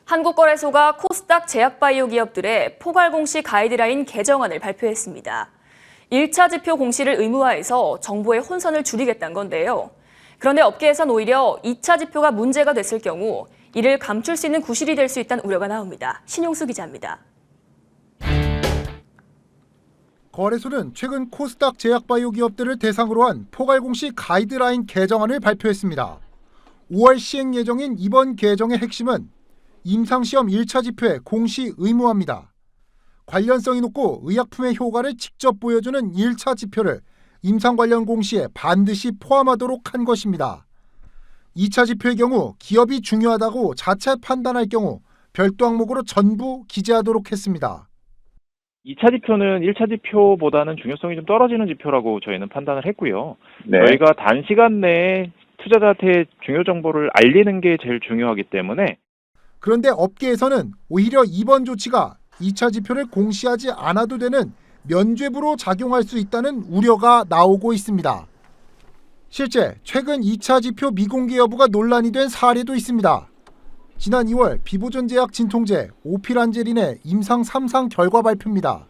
한국거래소가 코스닥 제약바이오 기업들의 포괄 공시 가이드라인 개정안을 발표했습니다. 1차 지표 공시를 의무화해서 정보의 혼선을 줄이겠다는 건데요. 그런데 업계에선 오히려 2차 지표가 문제가 됐을 경우 이를 감출 수 있는 구실이 될 수 있다는 우려가 나옵니다. 신용수 기자입니다. 거래소는 최근 코스닥 제약바이오 기업들을 대상으로 한 포괄공시 가이드라인 개정안을 발표했습니다. 5월 시행 예정인 이번 개정의 핵심은 임상시험 1차 지표의 공시 의무화입니다. 관련성이 높고 의약품의 효과를 직접 보여주는 1차 지표를 임상 관련 공시에 반드시 포함하도록 한 것입니다. 2차 지표의 경우 기업이 중요하다고 자체 판단할 경우 별도 항목으로 전부 기재하도록 했습니다. 2차 지표는 1차 지표보다는 중요성이 좀 떨어지는 지표라고 저희는 판단을 했고요. 네. 저희가 단시간 내에 투자자한테 중요 정보를 알리는 게 제일 중요하기 때문에. 그런데 업계에서는 오히려 이번 조치가 2차 지표를 공시하지 않아도 되는 면죄부로 작용할 수 있다는 우려가 나오고 있습니다. 실제 최근 2차 지표 미공개 여부가 논란이 된 사례도 있습니다. 지난 2월 비보존제약 진통제 오피란제린의 임상 3상 결과 발표입니다.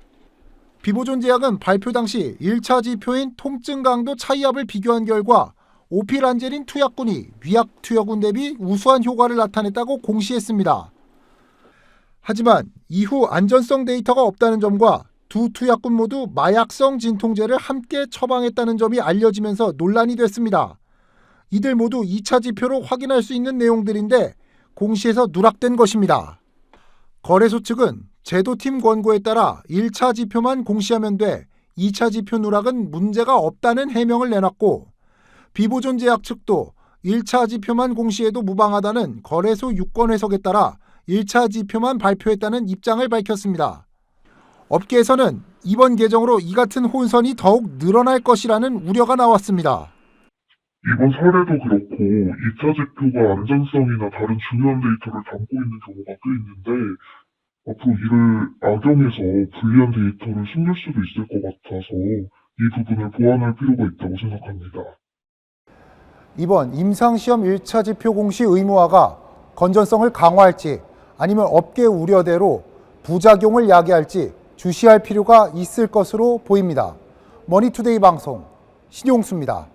비보존제약은 발표 당시 1차 지표인 통증 강도 차이압을 비교한 결과 오피란제린 투약군이 위약 투여군 대비 우수한 효과를 나타냈다고 공시했습니다. 하지만 이후 안전성 데이터가 없다는 점과 두 투약군 모두 마약성 진통제를 함께 처방했다는 점이 알려지면서 논란이 됐습니다. 이들 모두 2차 지표로 확인할 수 있는 내용들인데 공시에서 누락된 것입니다. 거래소 측은 제도팀 권고에 따라 1차 지표만 공시하면 돼 2차 지표 누락은 문제가 없다는 해명을 내놨고 비보존제약 측도 1차 지표만 공시해도 무방하다는 거래소 유권 해석에 따라 1차 지표만 발표했다는 입장을 밝혔습니다. 업계에서는 이번 개정으로 이 같은 혼선이 더욱 늘어날 것이라는 우려가 나왔습니다. 이번 사례도 그렇고 2차 지표가 안전성이나 다른 중요한 데이터를 담고 있는 경우가 꽤 있는데 앞으로 이를 악용해서 불리한 데이터를 숨길 수도 있을 것 같아서 이 부분을 보완할 필요가 있다고 생각합니다. 이번 임상시험 1차 지표 공시 의무화가 건전성을 강화할지 아니면 업계 우려대로 부작용을 야기할지 주시할 필요가 있을 것으로 보입니다. 머니투데이 방송 신용수입니다.